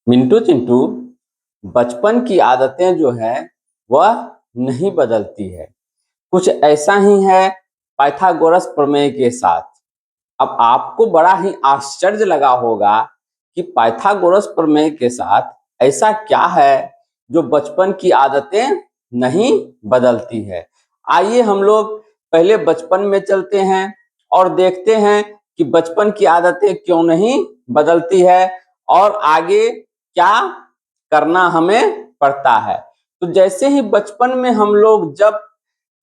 मिंटू चिंटू, बचपन की आदतें जो है वह नहीं बदलती है। कुछ ऐसा ही है पाइथागोरस प्रमेय के साथ। अब आपको बड़ा ही आश्चर्य लगा होगा कि पाइथागोरस प्रमेय के साथ ऐसा क्या है जो बचपन की आदतें नहीं बदलती है। आइए हम लोग पहले बचपन में चलते हैं और देखते हैं कि बचपन की आदतें क्यों नहीं बदलती है और आगे क्या करना हमें पड़ता है। तो जैसे ही बचपन में हम लोग जब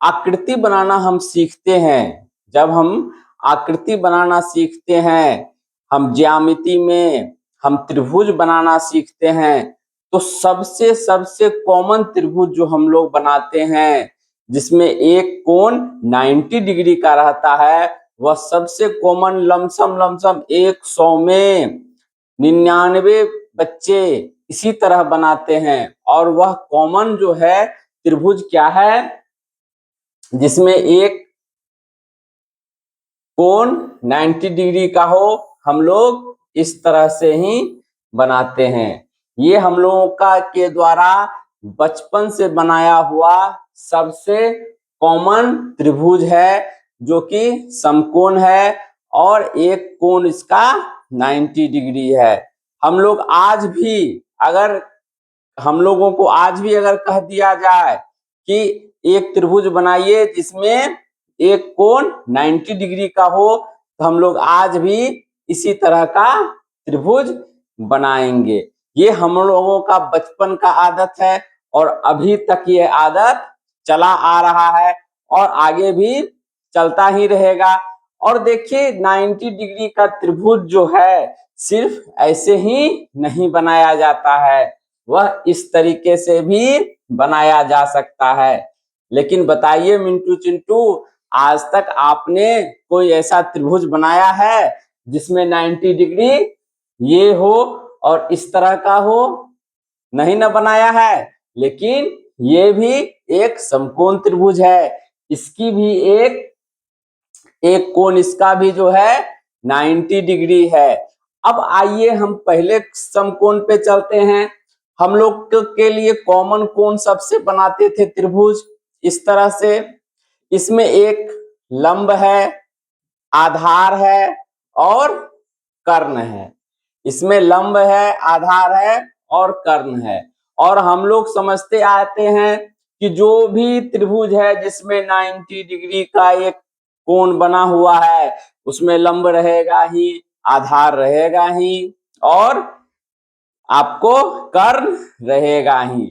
आकृति बनाना हम सीखते हैं, जब हम आकृति बनाना सीखते हैं, हम ज्यामिति में हम त्रिभुज बनाना सीखते हैं, तो सबसे सबसे कॉमन त्रिभुज जो हम लोग बनाते हैं जिसमें एक कोण 90 डिग्री का रहता है, वह सबसे कॉमन लमसम 100 में 99 बच्चे इसी तरह बनाते हैं। और वह कॉमन जो है त्रिभुज क्या है, जिसमें एक कोण 90 डिग्री का हो, हम लोग इस तरह से ही बनाते हैं। ये हम लोगों का के द्वारा बचपन से बनाया हुआ सबसे कॉमन त्रिभुज है, जो कि समकोण है और एक कोण इसका 90 डिग्री है। हम लोग आज भी अगर हम लोगों को आज भी अगर कह दिया जाए कि एक त्रिभुज बनाइए जिसमें एक कोण 90 डिग्री का हो, तो हम लोग आज भी इसी तरह का त्रिभुज बनाएंगे। ये हम लोगों का बचपन का आदत है और अभी तक ये आदत चला आ रहा है और आगे भी चलता ही रहेगा। और देखिए 90 डिग्री का त्रिभुज जो है सिर्फ ऐसे ही नहीं बनाया जाता है, वह इस तरीके से भी बनाया जा सकता है। लेकिन बताइए मिंटू चिंटू, आज तक आपने कोई ऐसा त्रिभुज बनाया है जिसमें 90 डिग्री ये हो और इस तरह का हो? नहीं ना बनाया है। लेकिन ये भी एक समकोण त्रिभुज है, इसकी भी एक कोण इसका भी जो है 90 डिग्री है। अब आइए हम पहले समकोण पे चलते हैं। हम लोग के लिए कॉमन कोण सबसे बनाते थे त्रिभुज इस तरह से। इसमें एक लंब है, आधार है और कर्ण है। इसमें लंब है, आधार है और कर्ण है। और हम लोग समझते आते हैं कि जो भी त्रिभुज है जिसमें 90 डिग्री का एक कोण बना हुआ है, उसमें लंब रहेगा ही, आधार रहेगा ही और आपको कर्ण रहेगा ही।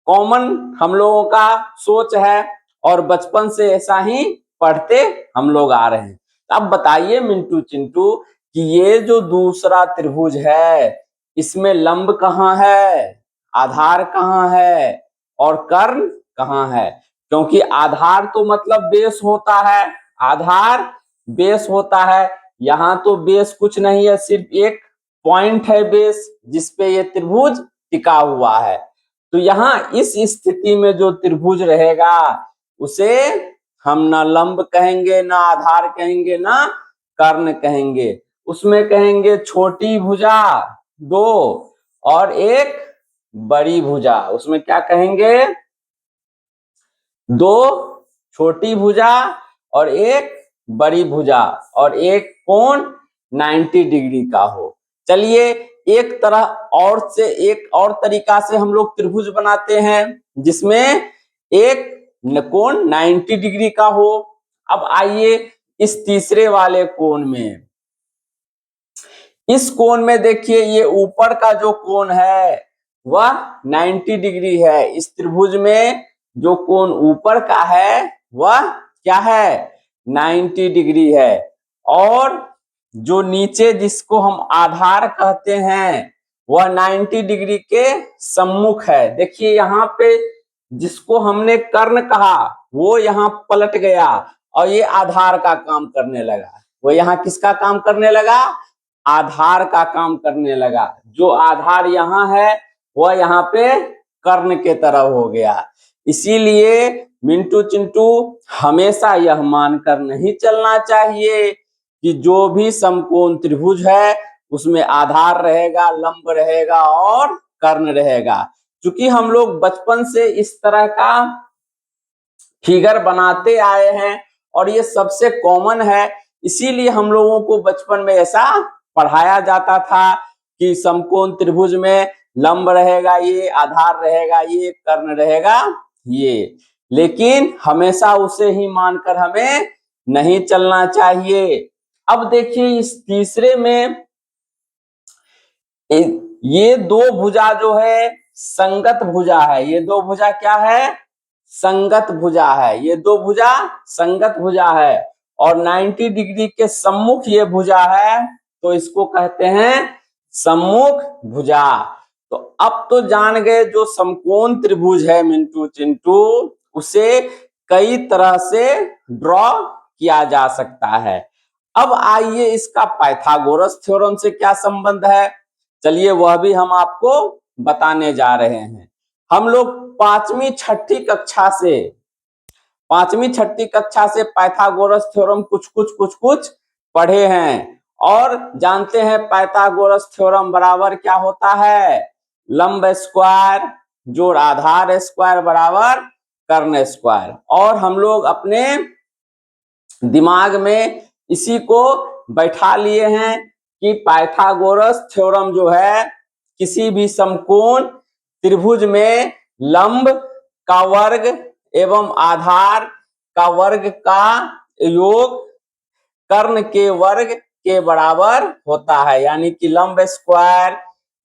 कॉमन हम लोगों का सोच है और बचपन से ऐसा ही पढ़ते हम लोग आ रहे हैं। अब बताइए मिंटू चिंटू कि ये जो दूसरा त्रिभुज है, इसमें लंब कहाँ है, आधार कहाँ है और कर्ण कहाँ है? क्योंकि आधार तो मतलब बेस होता है, आधार बेस होता है। यहाँ तो बेस कुछ नहीं है, सिर्फ एक पॉइंट है बेस जिसपे ये त्रिभुज टिका हुआ है। तो यहाँ इस स्थिति में जो त्रिभुज रहेगा उसे हम ना लंब कहेंगे, ना आधार कहेंगे, ना कर्ण कहेंगे। उसमें कहेंगे छोटी भुजा 2 और एक बड़ी भुजा। उसमें क्या कहेंगे? 2 छोटी भुजा और एक बड़ी भुजा और एक कोण 90 डिग्री का हो। चलिए एक तरह और से एक और तरीका से हम लोग त्रिभुज बनाते हैं जिसमें एक कोण 90 डिग्री का हो। अब आइए इस तीसरे वाले कोण में, इस कोण में देखिए ये ऊपर का जो कोण है वह 90 डिग्री है। इस त्रिभुज में जो कोण ऊपर का है वह क्या है? 90 डिग्री है। और जो नीचे जिसको हम आधार कहते हैं वह 90 डिग्री के सम्मुख है। देखिए यहाँ पे जिसको हमने कर्ण कहा वो यहाँ पलट गया और ये आधार का काम करने लगा। वो यहाँ किसका काम करने लगा? आधार का काम करने लगा। जो आधार यहाँ है वह यहाँ पे कर्ण के तरह हो गया। इसीलिए मिंटू चिंटू हमेशा यह मानकर नहीं चलना चाहिए कि जो भी समकोण त्रिभुज है उसमें आधार रहेगा, लंब रहेगा और कर्ण रहेगा। क्योंकि हम लोग बचपन से इस तरह का फिगर बनाते आए हैं और ये सबसे कॉमन है, इसीलिए हम लोगों को बचपन में ऐसा पढ़ाया जाता था कि समकोण त्रिभुज में लंब रहेगा ये, आधार रहेगा ये, कर्ण रहेगा ये। लेकिन हमेशा उसे ही मानकर हमें नहीं चलना चाहिए। अब देखिए इस तीसरे में ये दो भुजा जो है संगत भुजा है। ये दो भुजा क्या है? संगत भुजा है। ये दो भुजा संगत भुजा है और 90 डिग्री के सम्मुख ये भुजा है, तो इसको कहते हैं सम्मुख भुजा। तो अब तो जान गए जो समकोण त्रिभुज है मिंटू चिंटू, उसे कई तरह से ड्रॉ किया जा सकता है। अब आइए इसका पाइथागोरस थ्योरम से क्या संबंध है, चलिए वह भी हम आपको बताने जा रहे हैं। हम लोग पांचवी छठी कक्षा से पाइथागोरस थ्योरम कुछ पढ़े हैं और जानते हैं पाइथागोरस थ्योरम बराबर क्या होता है? लंब स्क्वायर जोड़ आधार स्क्वायर बराबर कर्ण स्क्वायर। और हम लोग अपने दिमाग में इसी को बैठा लिए हैं कि पाइथागोरस थ्योरम जो है किसी भी समकोण त्रिभुज में लंब का वर्ग एवं आधार का वर्ग का योग कर्ण के वर्ग के बराबर होता है। यानी कि लंब स्क्वायर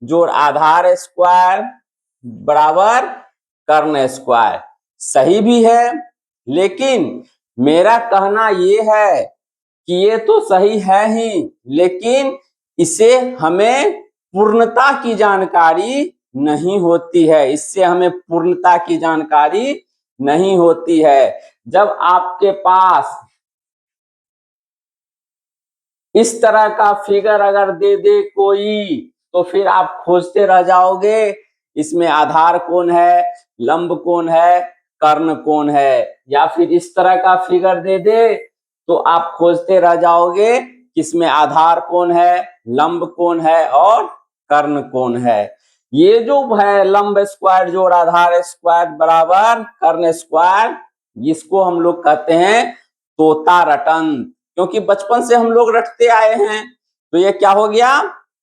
जोड़ आधार स्क्वायर बराबर कर्ण स्क्वायर। सही भी है, लेकिन मेरा कहना ये है कि ये तो सही है ही, लेकिन इसे हमें पूर्णता की जानकारी नहीं होती है। इससे हमें पूर्णता की जानकारी नहीं होती है। जब आपके पास इस तरह का फिगर अगर दे दे कोई, तो फिर आप खोजते रह जाओगे इसमें आधार कौन है, लंब कौन है, कर्ण कौन है। या फिर इस तरह का फिगर दे दे तो आप खोजते रह जाओगे किसमें आधार कौन है, लंब कौन है और कर्ण कौन है। ये जो है लंब स्क्वायर जोड़ आधार स्क्वायर बराबर कर्ण स्क्वायर, जिसको हम लोग कहते हैं तोता रटन, क्योंकि बचपन से हम लोग रटते आए हैं, तो ये क्या हो गया?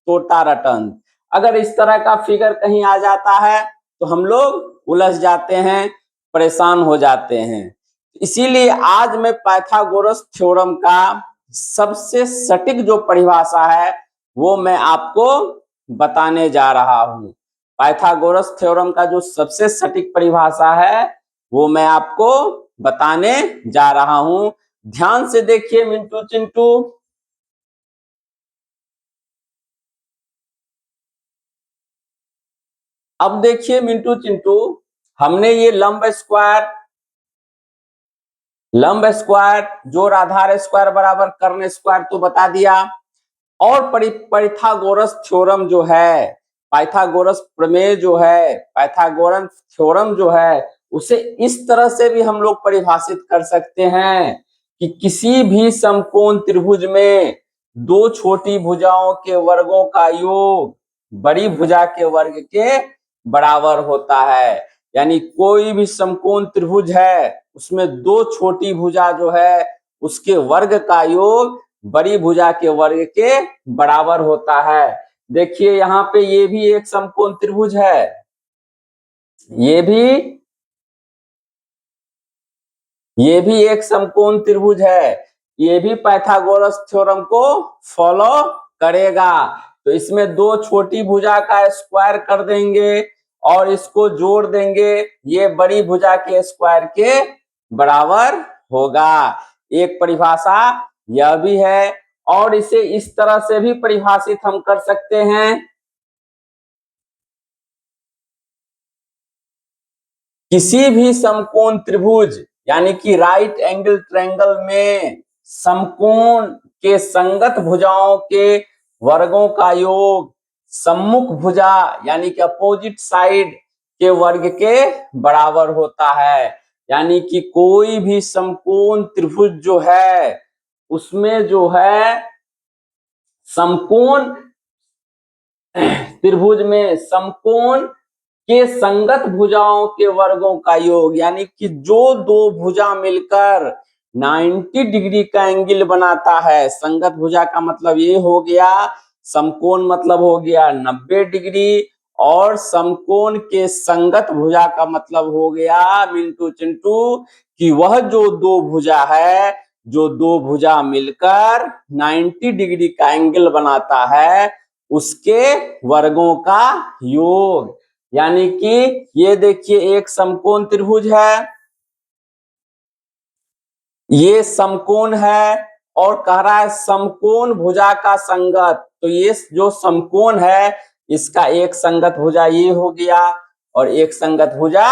तोता रटन। अगर इस तरह का फिगर कहीं आ जाता है तो हम लोग उलझ जाते हैं, परेशान हो जाते हैं। इसीलिए आज मैं पाइथागोरस थ्योरम का सबसे सटीक जो परिभाषा है वो मैं आपको बताने जा रहा हूं। पाइथागोरस थ्योरम का जो सबसे सटीक परिभाषा है वो मैं आपको बताने जा रहा हूं। ध्यान से देखिए मिंटू चिंटू। अब देखिए मिंटू चिंटू, हमने ये लंब स्क्वायर जोड़ आधार स्क्वायर बराबर कर्ण स्क्वायर तो बता दिया। और पाइथागोरस थ्योरम जो है, पाइथागोरस प्रमेय जो है, पाइथागोरस थ्योरम जो है, उसे इस तरह से भी हम लोग परिभाषित कर सकते हैं कि किसी भी समकोण त्रिभुज में दो छोटी भुजाओं के वर्गों का योग बड़ी भुजा के वर्ग के बराबर होता है। यानी कोई भी समकोण त्रिभुज है उसमें दो छोटी भुजा जो है उसके वर्ग का योग बड़ी भुजा के वर्ग के बराबर होता है। देखिए यहाँ पे ये भी एक समकोण त्रिभुज है, ये भी एक समकोण त्रिभुज है, ये भी पाइथागोरस थ्योरम को फॉलो करेगा। तो इसमें दो छोटी भुजा का स्क्वायर कर देंगे और इसको जोड़ देंगे, ये बड़ी भुजा के स्क्वायर के बराबर होगा। एक परिभाषा यह भी है। और इसे इस तरह से भी परिभाषित हम कर सकते हैं, किसी भी समकोण त्रिभुज यानी कि राइट एंगल ट्रायंगल में समकोण के संगत भुजाओं के वर्गों का योग सम्मुख भुजा यानी कि अपोजिट साइड के वर्ग के बराबर होता है। यानी कि कोई भी समकोण त्रिभुज जो है उसमें जो है समकोण त्रिभुज में समकोण के संगत भुजाओं के वर्गों का योग, यानी कि जो दो भुजा मिलकर 90 डिग्री का एंगल बनाता है। संगत भुजा का मतलब ये हो गया, समकोण मतलब हो गया 90 डिग्री, और समकोण के संगत भुजा का मतलब हो गया मिंटू चिंटू कि वह जो दो भुजा है, जो दो भुजा मिलकर 90 डिग्री का एंगल बनाता है, उसके वर्गों का योग। यानी कि ये देखिए एक समकोण त्रिभुज है, ये समकोण है, और कह रहा है समकोण भुजा का संगत। तो ये जो समकोण है इसका एक संगत भुजा ये हो गया और एक संगत भुजा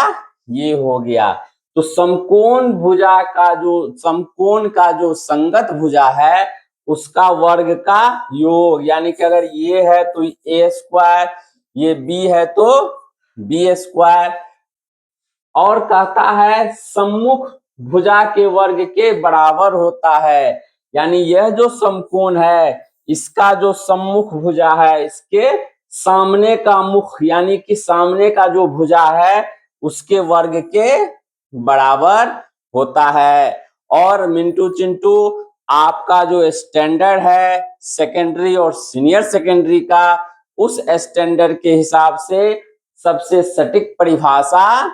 ये हो गया। तो समकोण भुजा का जो समकोण का जो संगत भुजा है उसका वर्ग का योग, यानी कि अगर ये है तो ए स्क्वायर, ये बी है तो बी स्क्वायर, और कहता है सम्मुख भुजा के वर्ग के बराबर होता है। यानी यह जो समकोण है इसका जो सम्मुख भुजा है, इसके सामने का मुख यानी कि सामने का जो भुजा है उसके वर्ग के बराबर होता है। और मिंटू चिंटू आपका जो स्टैंडर्ड है सेकेंडरी और सीनियर सेकेंडरी का, उस स्टैंडर्ड के हिसाब से सबसे सटीक परिभाषा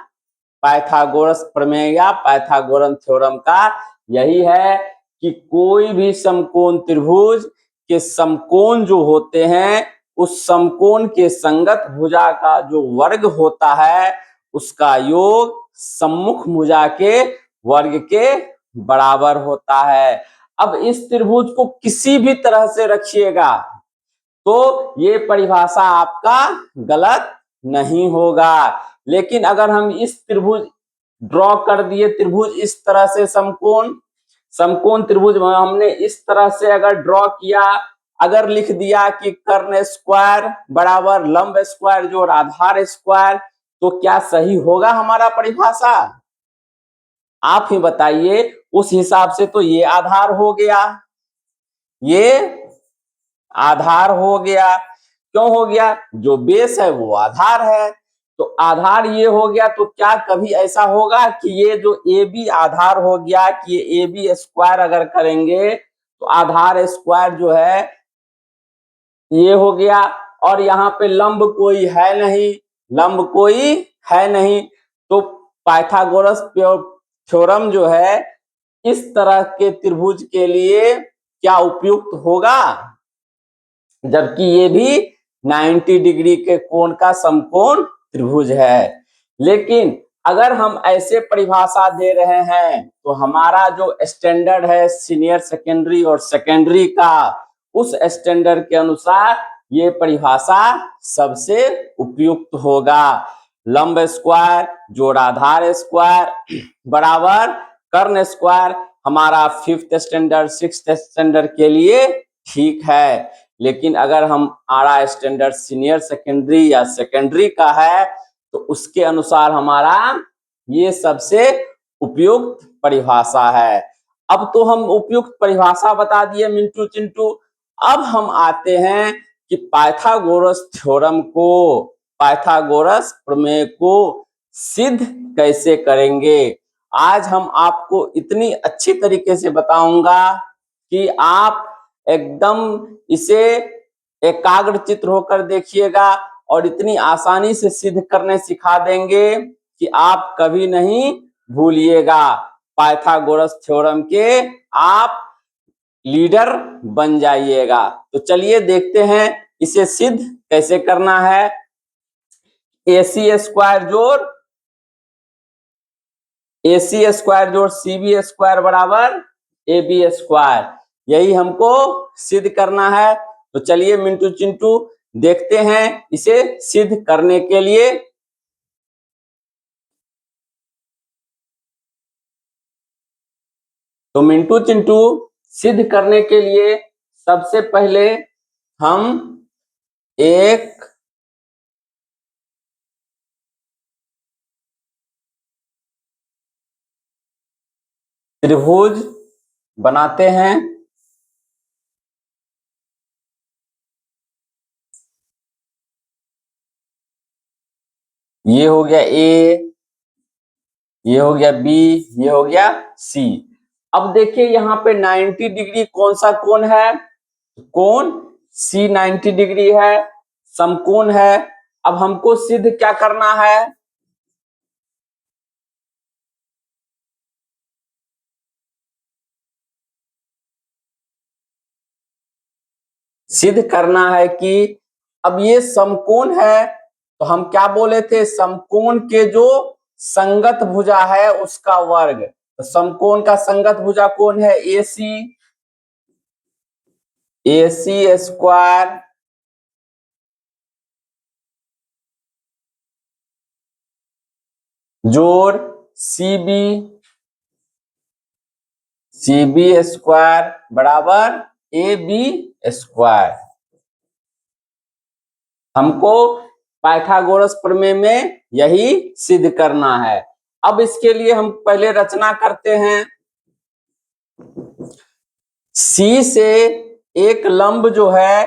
पाइथागोरस प्रमेय या पाइथागोरन थ्योरम का यही है कि कोई भी समकोण त्रिभुज के समकोण जो होते हैं उस समकोण के संगत भुजा का जो वर्ग होता है उसका योग सम्मुख भुजा के वर्ग के बराबर होता है। अब इस त्रिभुज को किसी भी तरह से रखिएगा तो ये परिभाषा आपका गलत नहीं होगा। लेकिन अगर हम इस त्रिभुज ड्रॉ कर दिए, त्रिभुज इस तरह से समकोण समकोण त्रिभुज में हमने इस तरह से अगर ड्रॉ किया, अगर लिख दिया कि कर्ण स्क्वायर बराबर लंब स्क्वायर जोड़ आधार स्क्वायर, तो क्या सही होगा हमारा परिभाषा? आप ही बताइए। उस हिसाब से तो ये आधार हो गया, ये आधार हो गया। क्यों हो गया? जो बेस है वो आधार है, तो आधार ये हो गया। तो क्या कभी ऐसा होगा कि ये जो ए बी आधार हो गया कि ये ए बी स्क्वायर अगर करेंगे तो आधार स्क्वायर जो है ये हो गया, और यहाँ पे लंब कोई है नहीं, लंब कोई है नहीं, तो पाइथागोरस थ्योरम जो है इस तरह के त्रिभुज के लिए क्या उपयुक्त होगा? जबकि ये भी 90 डिग्री के कोण का समकोण त्रिभुज है। लेकिन अगर हम ऐसे परिभाषा दे रहे हैं तो हमारा जो स्टैंडर्ड है सीनियर सेकेंडरी और सेकेंडरी का, उस स्टैंडर्ड के अनुसार ये परिभाषा सबसे उपयुक्त होगा। लंब स्क्वायर जोड़ आधार स्क्वायर बराबर कर्ण स्क्वायर हमारा 5th स्टैंडर्ड 6th स्टैंडर्ड के लिए ठीक है। लेकिन अगर हमारा स्टैंडर्ड सीनियर सेकेंडरी या सेकेंडरी का है तो उसके अनुसार हमारा ये सबसे उपयुक्त परिभाषा है। अब तो हम उपयुक्त परिभाषा बता दिए मिंटू चिंटू। अब हम आते हैं कि पाइथागोरस थ्योरम को, पाइथागोरस प्रमेय को सिद्ध कैसे करेंगे। आज हम आपको इतनी अच्छी तरीके से बताऊंगा कि आप एकदम इसे एकाग्र चित्र होकर देखिएगा और इतनी आसानी से सिद्ध करने सिखा देंगे कि आप कभी नहीं भूलिएगा। पाइथागोरस थ्योरम के आप लीडर बन जाइएगा। तो चलिए देखते हैं इसे सिद्ध कैसे करना है। AC स्क्वायर जोड़ CB स्क्वायर बराबर AB स्क्वायर, यही हमको सिद्ध करना है। तो चलिए मिंटू चिंटू देखते हैं इसे सिद्ध करने के लिए। तो मिंटू चिंटू सिद्ध करने के लिए सबसे पहले हम एक त्रिभुज बनाते हैं। ये हो गया ए, ये हो गया बी, ये हो गया सी। अब देखिए यहाँ पे 90 डिग्री कौन सा कोण है? कोण सी 90 डिग्री है, समकोण है। अब हमको सिद्ध क्या करना है? सिद्ध करना है कि अब ये समकोण है, तो हम क्या बोले थे? समकोण के जो संगत भुजा है उसका वर्ग। तो समकोण का संगत भुजा कौन है? AC, AC स्क्वायर जोड़ CB, CB स्क्वायर बराबर AB स्क्वायर। हमको पाइथागोरस प्रमेय में यही सिद्ध करना है। अब इसके लिए हम पहले रचना करते हैं। C से एक लंब जो है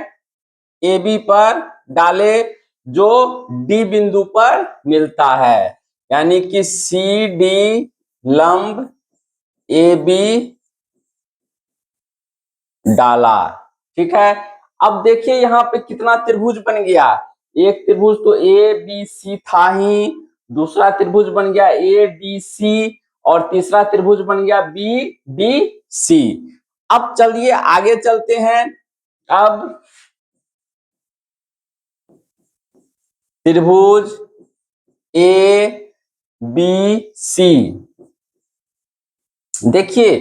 AB पर डाले, जो D बिंदु पर मिलता है, यानी कि CD लंब AB डाला। ठीक है। अब देखिए यहाँ पे कितना त्रिभुज बन गया। एक त्रिभुज तो ABC था ही, दूसरा त्रिभुज बन गया ADC, और तीसरा त्रिभुज बन गया BDC। अब चलिए आगे चलते हैं। अब त्रिभुज ABC, देखिए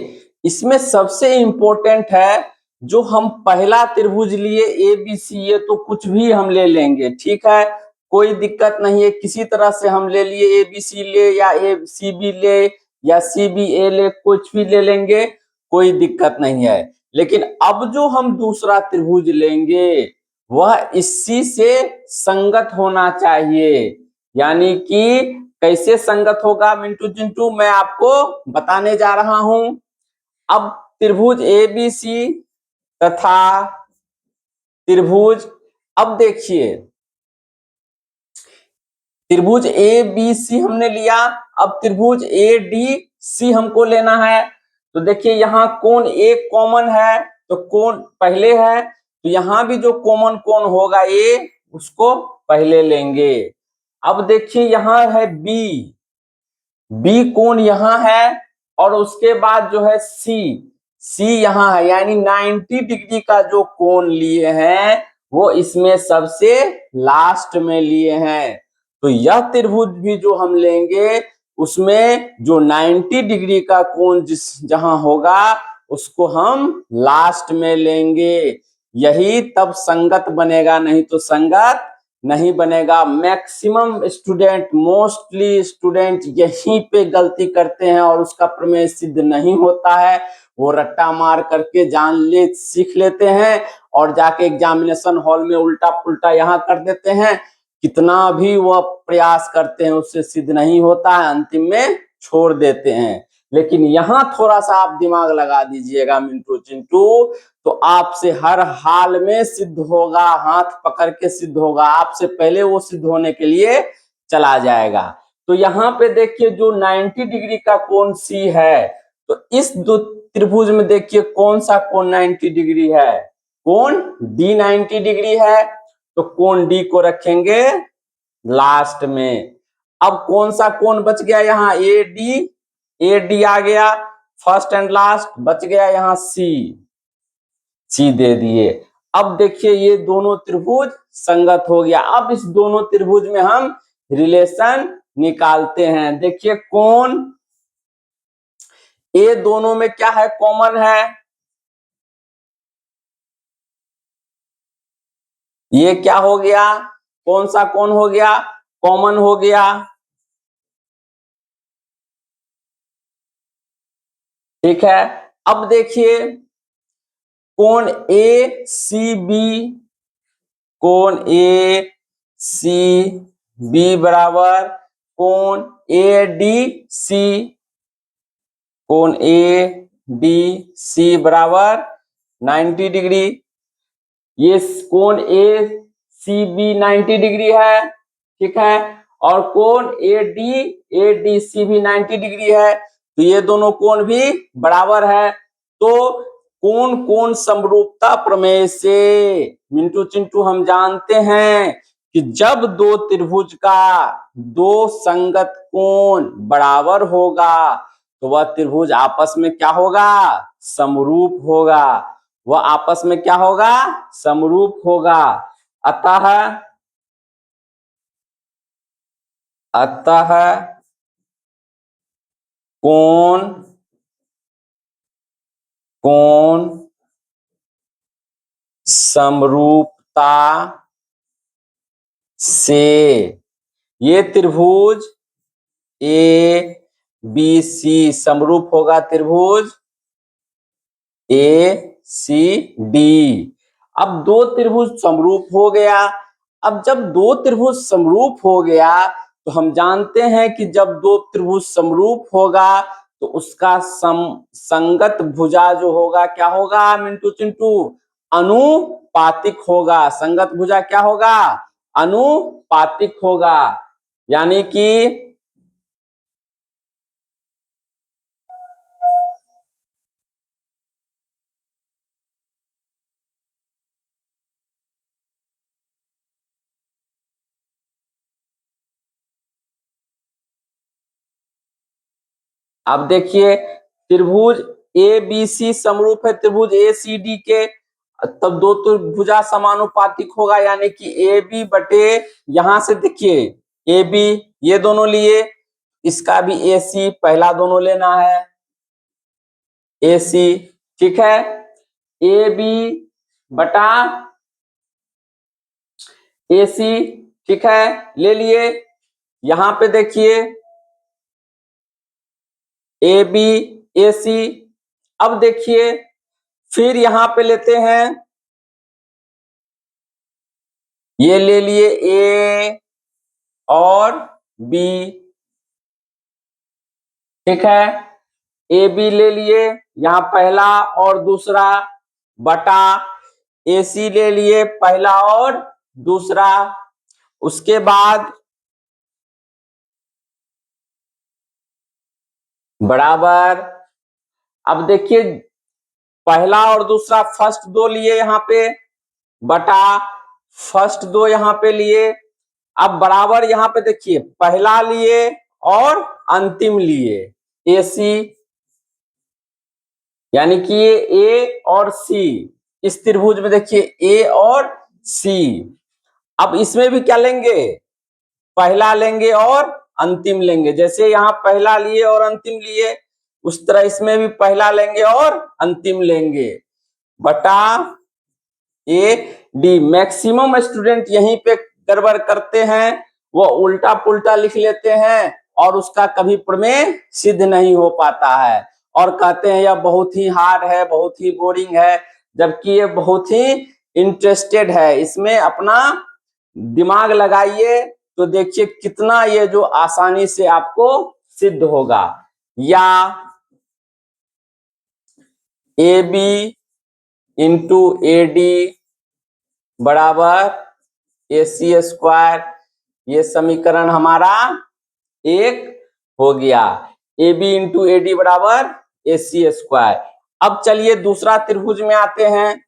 इसमें सबसे इंपॉर्टेंट है जो हम पहला त्रिभुज लिए ABC, ये तो कुछ भी हम ले लेंगे, ठीक है, कोई दिक्कत नहीं है। किसी तरह से हम ले लिए, ABC ले या CB ले या CBA ले, कुछ भी ले लेंगे, कोई दिक्कत नहीं है। लेकिन अब जो हम दूसरा त्रिभुज लेंगे वह इसी से संगत होना चाहिए। यानी कि कैसे संगत होगा मिंटू चिंटू, मैं आपको बताने जा रहा हूं। अब त्रिभुज ABC तथा त्रिभुज, अब देखिए त्रिभुज ABC हमने लिया, अब त्रिभुज ADC हमको लेना है। तो देखिए यहाँ कोण एक कॉमन है, तो कोण पहले है, तो यहाँ भी जो कॉमन कोण होगा A, उसको पहले लेंगे। अब देखिए यहाँ है बी कोण यहाँ है, और उसके बाद जो है सी यहाँ है, यानी 90 डिग्री का जो कोण लिए हैं वो इसमें सबसे लास्ट में लिए हैं। तो यह त्रिभुज भी जो हम लेंगे उसमें जो 90 डिग्री का कोण जहां होगा उसको हम लास्ट में लेंगे। यही तब संगत बनेगा, नहीं तो संगत नहीं बनेगा। मैक्सिमम स्टूडेंट, मोस्टली स्टूडेंट यहीं पे गलती करते हैं और उसका प्रमेय सिद्ध नहीं होता है। वो रट्टा मार करके जान ले सीख लेते हैं और जाके एग्जामिनेशन हॉल में उल्टा पुल्टा यहाँ कर देते हैं। कितना भी वह प्रयास करते हैं उससे सिद्ध नहीं होता है, अंतिम में छोड़ देते हैं। लेकिन यहाँ थोड़ा सा आप दिमाग लगा दीजिएगा मिंटू चिंटू, तो आपसे हर हाल में सिद्ध होगा, हाथ पकड़ के सिद्ध होगा, आपसे पहले वो सिद्ध होने के लिए चला जाएगा। तो यहाँ पे देखिए जो 90 डिग्री का कोण C है, तो इस दो त्रिभुज में देखिए कौन सा कोण 90 डिग्री है? कोण D 90 डिग्री है, तो कोण D को रखेंगे लास्ट में। अब कौन सा कोण बच गया यहाँ? AD आ गया फर्स्ट एंड लास्ट, बच गया यहाँ C दे दिए। अब देखिए ये दोनों त्रिभुज संगत हो गया। अब इस दोनों त्रिभुज में हम रिलेशन निकालते हैं। देखिए कोण ए दोनों में क्या है? कॉमन है। ये क्या हो गया? कौन सा कोण हो गया? कॉमन हो गया। ठीक है। अब देखिए कोण ACB, कोण ACB बराबर कोण ADC, कोण ADC बराबर 90 डिग्री। ये कोण ACB 90 डिग्री है, ठीक है। और कोण ADC भी 90 डिग्री है, तो ये दोनों कोण भी बराबर है। तो कोण कोण समरूपता प्रमेय से मिंटू चिंटू हम जानते हैं कि जब दो त्रिभुज का दो संगत कोण बराबर होगा तो वह त्रिभुज आपस में क्या होगा, समरूप होगा। वह आपस में क्या होगा, समरूप होगा। अतः कोण कोण समरूपता से ये त्रिभुज ABC समरूप होगा त्रिभुज ACD। अब दो त्रिभुज समरूप हो गया। अब जब दो त्रिभुज समरूप हो गया तो हम जानते हैं कि जब दो त्रिभुज समरूप होगा तो उसका संगत भुजा जो होगा क्या होगा मिंटू चिंटू, अनुपातिक होगा। संगत भुजा क्या होगा, अनुपातिक होगा। यानी कि अब देखिए त्रिभुज ABC समरूप है त्रिभुज ACD के, तब दो तो भुजा समानुपातिक होगा। यानी कि AB बटे यहां से देखिए AB ये दोनों लिए, इसका भी AC पहला दोनों लेना है AC, ठीक है। AB बटा AC, ठीक है, ले लिए। यहां पे देखिए AB AC। अब देखिए फिर यहां पे लेते हैं, ये ले लिए A और B, ठीक है। AB ले लिए, यहां पहला और दूसरा, बटा AC ले लिए पहला और दूसरा। उसके बाद बराबर, अब देखिए पहला और दूसरा फर्स्ट दो लिए यहां पे, बटा फर्स्ट दो यहां पे लिए। अब बराबर यहां पे देखिए पहला लिए और अंतिम लिए AC, यानी कि ये A और C। इस त्रिभुज में देखिए A और C। अब इसमें भी क्या लेंगे, पहला लेंगे और अंतिम लेंगे। जैसे यहां पहला लिए और अंतिम लिए, उस तरह इसमें भी पहला लेंगे और अंतिम लेंगे, बटा AD। मैक्सिमम स्टूडेंट यहीं पे गड़बड़ करते हैं, वो उल्टा पुल्टा लिख लेते हैं और उसका कभी प्रमेय सिद्ध नहीं हो पाता है और कहते हैं यह बहुत ही हार्ड है, बहुत ही बोरिंग है, जबकि ये बहुत ही इंटरेस्टेड है। इसमें अपना दिमाग लगाइए तो देखिए कितना ये जो आसानी से आपको सिद्ध होगा। या AB इंटू AD बराबर AC स्क्वायर, ये समीकरण हमारा एक हो गया। AB इंटू AD बराबर AC स्क्वायर। अब चलिए दूसरा त्रिभुज में आते हैं।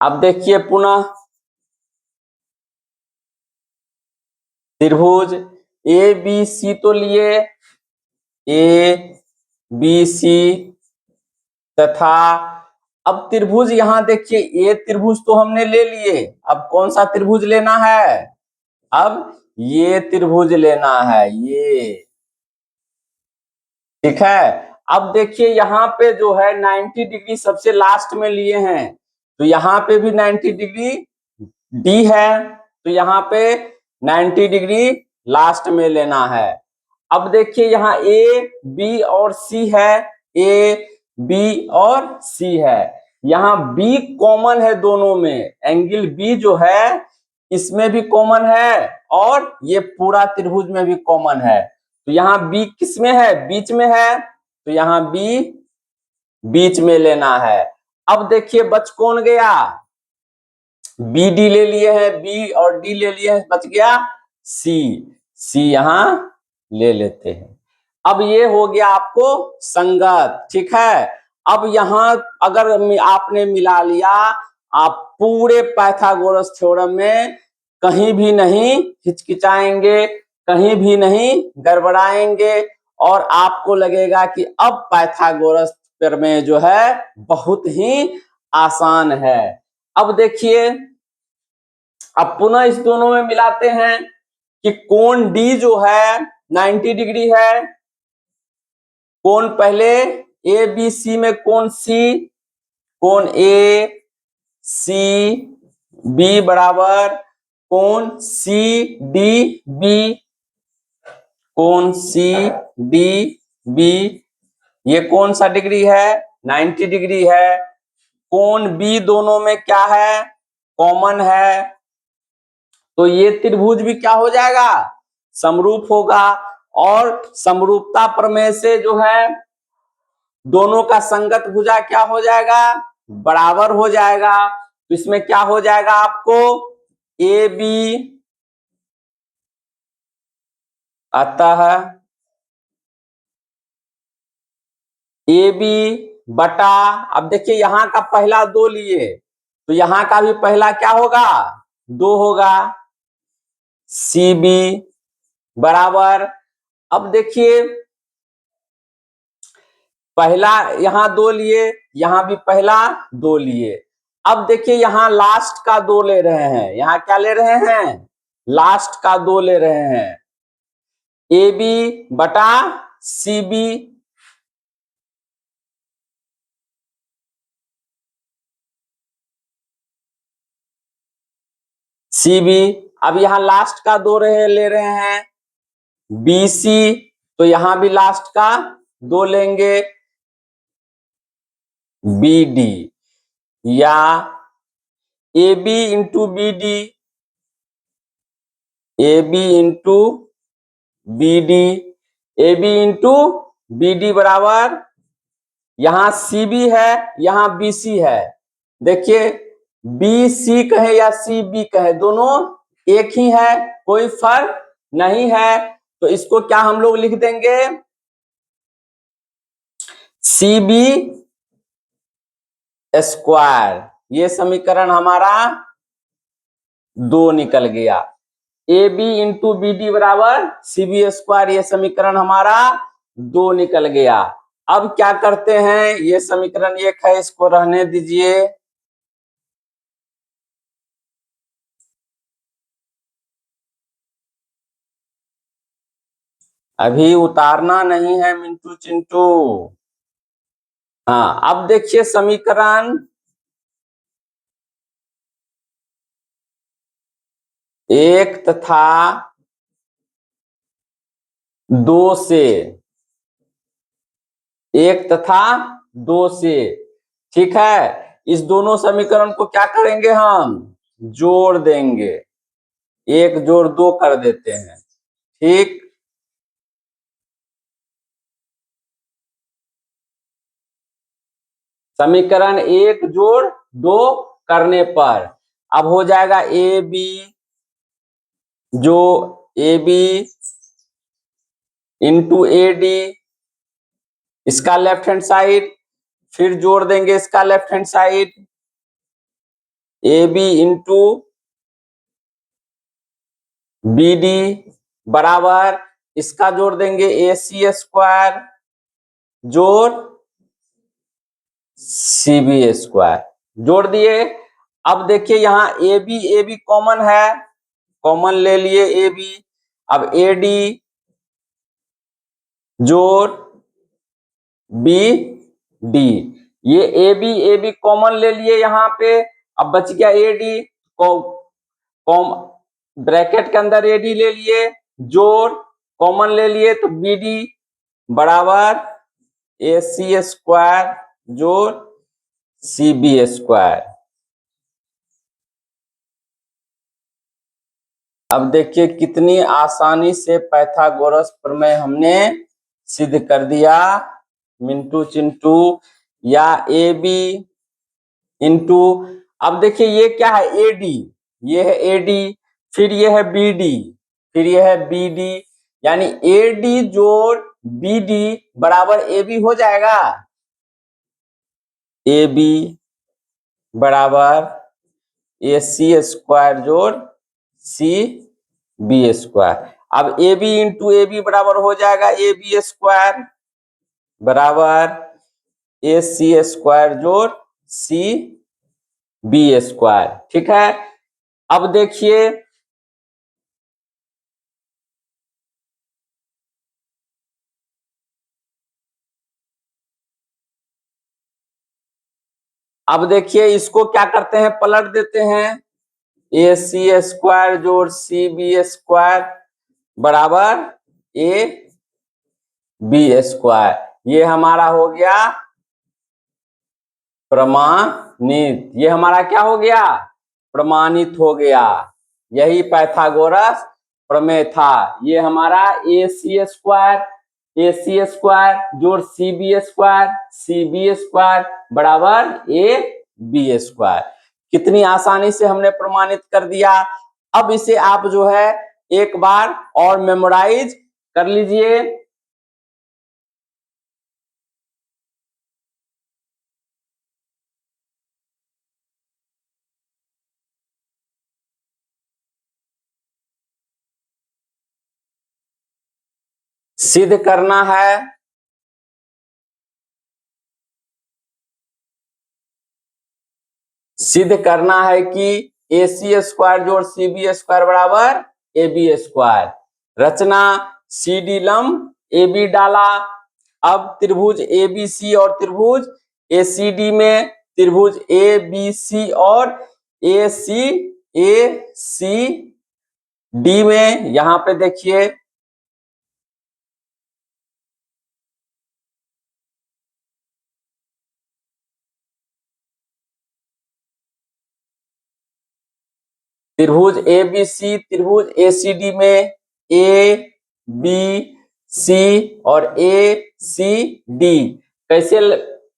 अब देखिए पुनः त्रिभुज ABC तो लिए ABC तथा अब त्रिभुज यहां देखिए ये त्रिभुज तो हमने ले लिए, अब कौन सा त्रिभुज लेना है, अब ये त्रिभुज लेना है, ये, ठीक है। अब देखिए यहाँ पे जो है 90 डिग्री सबसे लास्ट में लिए हैं, तो यहाँ पे भी 90 डिग्री D है, तो यहाँ पे 90 डिग्री लास्ट में लेना है। अब देखिए यहाँ A B और C है, A B और C है। यहाँ B कॉमन है दोनों में, एंगल B जो है इसमें भी कॉमन है और ये पूरा त्रिभुज में भी कॉमन है। तो यहाँ B किस में है, बीच में है, तो यहाँ B बीच में लेना है। अब देखिए बच कौन गया, बी डी ले लिए हैं, बी और डी ले लिए हैं, बच गया सी। सी यहां ले लेते हैं। अब ये हो गया आपको संगत, ठीक है। अब यहां अगर आपने मिला लिया, आप पूरे पाइथागोरस थ्योरम में कहीं भी नहीं हिचकिचाएंगे, कहीं भी नहीं गड़बड़ाएंगे, और आपको लगेगा कि अब पाइथागोरस प्रमेय जो है बहुत ही आसान है। अब देखिए, अब पुनः इस दोनों में मिलाते हैं कि कोण डी जो है 90 डिग्री है। कोण पहले ए बी सी में कोण सी, कोण ए सी बी बराबर कोण सी डी बी, कोण सी डी बी, ये कौन सा डिग्री है, 90 डिग्री है। कोण बी दोनों में क्या है, कॉमन है, तो ये त्रिभुज भी क्या हो जाएगा, समरूप होगा। और समरूपता प्रमेय से जो है दोनों का संगत भुजा क्या हो जाएगा, बराबर हो जाएगा। तो इसमें क्या हो जाएगा आपको, ए बी अतः ए बी बटा, अब देखिए यहां का पहला 2 लिए तो यहां का भी पहला क्या होगा, 2 होगा, सी बी बराबर, अब देखिए पहला यहां 2 लिए, यहां भी पहला 2 लिए। अब देखिए यहां लास्ट का 2 ले रहे हैं, यहां क्या ले रहे हैं, लास्ट का 2 ले रहे हैं, ए बी बटा सी बी, सी बी। अब यहां लास्ट का 2 ले रहे हैं बी सी, तो यहां भी लास्ट का 2 लेंगे बी डी, या A B into B D, A B into B D, A B into B D बराबर, यहां सी बी है यहां बी सी है, देखिए बी सी कहे या सी बी कहे दोनों एक ही है, कोई फर्क नहीं है। तो इसको क्या हम लोग लिख देंगे, सी बी स्क्वायर, ये समीकरण हमारा 2 निकल गया। A B into B D बराबर सी बी स्क्वायर, ये समीकरण हमारा 2 निकल गया। अब क्या करते हैं, ये समीकरण 1 है, इसको रहने दीजिए। अभी उतारना नहीं है मिंटू चिंटू। हाँ, अब देखिए समीकरण 1 तथा 2 से, 1 तथा 2 से, ठीक है। इस दोनों समीकरण को क्या करेंगे, हम जोड़ देंगे, 1 जोड़ 2 कर देते हैं, ठीक। समीकरण 1 जोड़ 2 करने पर अब हो जाएगा ए बी, जो A B into A D, इसका लेफ्ट हैंड साइड, फिर जोड़ देंगे इसका left hand side, A B into B D बराबर, इसका जोड़ देंगे ए सी स्क्वायर जोड़ सी बी स्क्वायर, जोड़ दिए। अब देखिए यहाँ ए बी कॉमन है, कॉमन ले लिए ए बी, अब ए डी जोड़ बी डी, ये ए बी कॉमन ले लिए यहाँ पे, अब बच गया ए डी, ब्रैकेट के अंदर ए डी ले लिए, जोड़ कॉमन ले लिए तो बी डी बराबर ए सी स्क्वायर जोड़ सी बी स्क्वायर। अब देखिए कितनी आसानी से पाइथागोरस प्रमेय हमने सिद्ध कर दिया मिंटू चिंटू। या ए बी इंटू, अब देखिए ये क्या है, ए डी, ये है ए डी, फिर ये है बी डी, फिर ये है बी डी, यानी ए डी जोड़ बी डी बराबर ए बी हो जाएगा। ए बी बराबर ए सी स्क्वायर जोड़ सी बी स्क्वायर। अब A B into A B बराबर हो जाएगा ए बी स्क्वायर बराबर ए सी स्क्वायर जोड़ सी बी स्क्वायर। ठीक है, अब देखिए इसको क्या करते हैं, पलट देते हैं, ए सी स्क्वायर जोड़ सी बी स्क्वायर बराबर ए बी स्क्वायर। ये हमारा हो गया प्रमाणित, ये हमारा क्या हो गया, प्रमाणित हो गया। यही पाइथागोरस प्रमेय था। ये हमारा ए सी स्क्वायर जोड़ सी बी स्क्वायर बराबर ए बी स्क्वायर। कितनी आसानी से हमने प्रमाणित कर दिया। अब इसे आप जो है एक बार और मेमोराइज कर लीजिए। सिद्ध करना है कि ए सी स्क्वायर जोड़ सी बी स्क्वायर बराबर ए बी स्क्वायर। रचना सी डी लंब ए बी डाला। अब त्रिभुज ए बी सी और त्रिभुज ए सी डी में त्रिभुज ए बी सी और ए सी डी में, यहां पे देखिए त्रिभुज ए बी सी त्रिभुज ए सी डी में ए बी सी और ए सी डी कैसे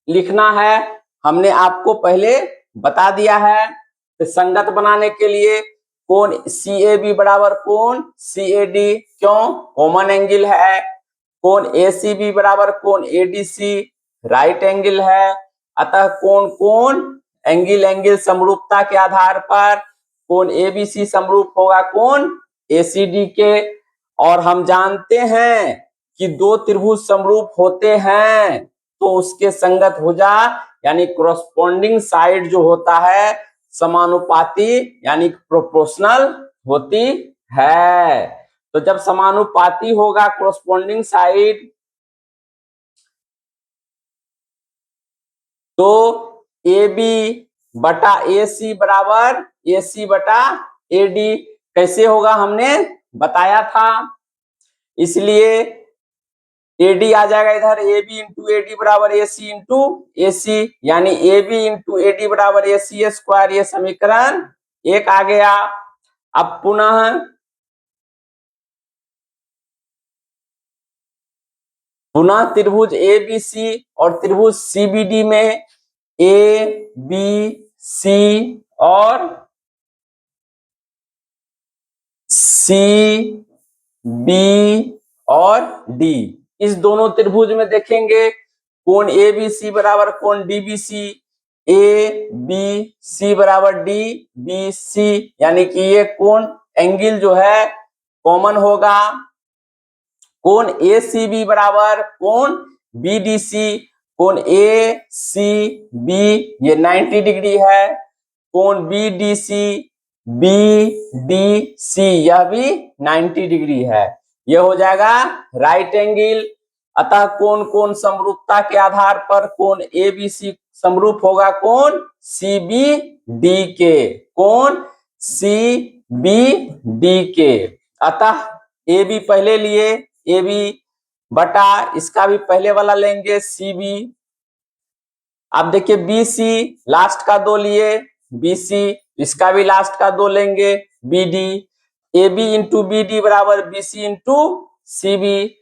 लिखना है हमने आपको पहले बता दिया है। तो संगत बनाने के लिए कोण सी ए बी बराबर कोण सी ए डी, क्यों, कॉमन एंगल है। कोण ए सी बी बराबर कोण A D C, right angle है। अतः कोण एंगल समरूपता के आधार पर कोण एबीसी समरूप होगा कोण एसीडी के। और हम जानते हैं कि दो त्रिभुज समरूप होते हैं तो उसके संगत भुजा यानी कोरोस्पोंडिंग साइड जो होता है समानुपाती यानी प्रोपोर्शनल होती है। तो जब समानुपाती होगा कोरोस्पोंडिंग साइड तो ए बी बटा ए सी बराबर ए सी बटा ए डी कैसे होगा हमने बताया था। इसलिए ए डी आ जाएगा इधर A B into A D बराबर A C into A C, यानी A B into A D बराबर ए सी स्क्वायर। ये समीकरण एक आ गया। अब पुनः त्रिभुज ए बी सी और त्रिभुज सी बी डी में ए बी सी और सी बी और डी, इस दोनों त्रिभुज में देखेंगे कोण ए बी सी बराबर कोण D B C, A B C बराबर डी बी सी, यानी कि ये कोण एंगल जो है कॉमन होगा। कोण ए सी बी बराबर कोण बी डी सी, कोण ए सी बी ये 90 डिग्री है। कोण B D C B D C यह भी 90 डिग्री है। यह हो जाएगा राइट एंगल। अतः कोण समरूपता के आधार पर कोण ए बी सी समरूप होगा कोण सी बी डी के, कोण सी बी डी के। अतः ए बी पहले लिए ए बी बटा इसका भी पहले वाला लेंगे सी बी। अब देखिए बी सी लास्ट का दो लिए बी सी, इसका भी लास्ट का दो लेंगे B D. A B into B D बराबर B C into C B.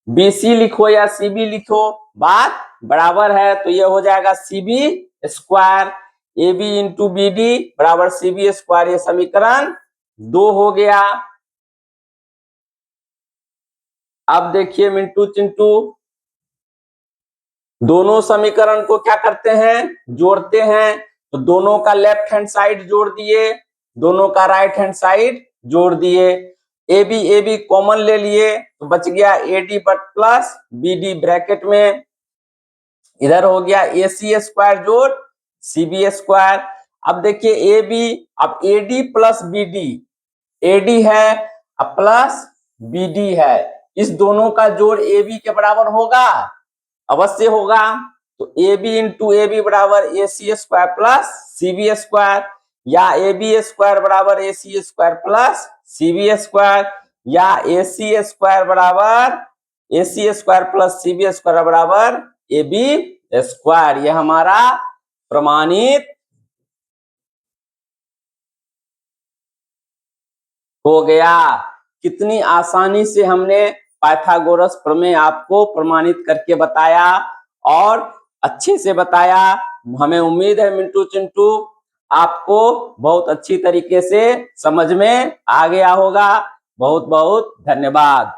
B C लिखो या सी बी लिखो बात बराबर है, तो ये हो जाएगा CB square, AB into BD बराबर CB स्क्वायर। ये समीकरण 2 हो गया। अब देखिए मिंटू चिंटू, दोनों समीकरण को क्या करते हैं, जोड़ते हैं। तो दोनों का लेफ्ट हैंड साइड जोड़ दिए, दोनों का राइट हैंड साइड जोड़ दिए। ए बी कॉमन ले लिए तो बच गया AD but plus BD bracket में, इधर हो गया AC स्क्वायर जोड़ CB स्क्वायर। अब देखिए AB, अब AD प्लस BD, AD है अब प्लस BD है, इस दोनों का जोड़ AB के बराबर होगा, अवश्य होगा। तो AB इंटू AB बराबर AC square plus CB square, या AB स्क्वायर बराबर AC square plus CB square, या AC स्क्वायर बराबर AC square plus CB square बराबर AB स्क्वायर। यह हमारा प्रमाणित हो गया। कितनी आसानी से हमने पाइथागोरस प्रमेय आपको प्रमाणित करके बताया और अच्छे से बताया। हमें उम्मीद है मिंटू चिंटू आपको बहुत अच्छी तरीके से समझ में आ गया होगा। बहुत बहुत धन्यवाद।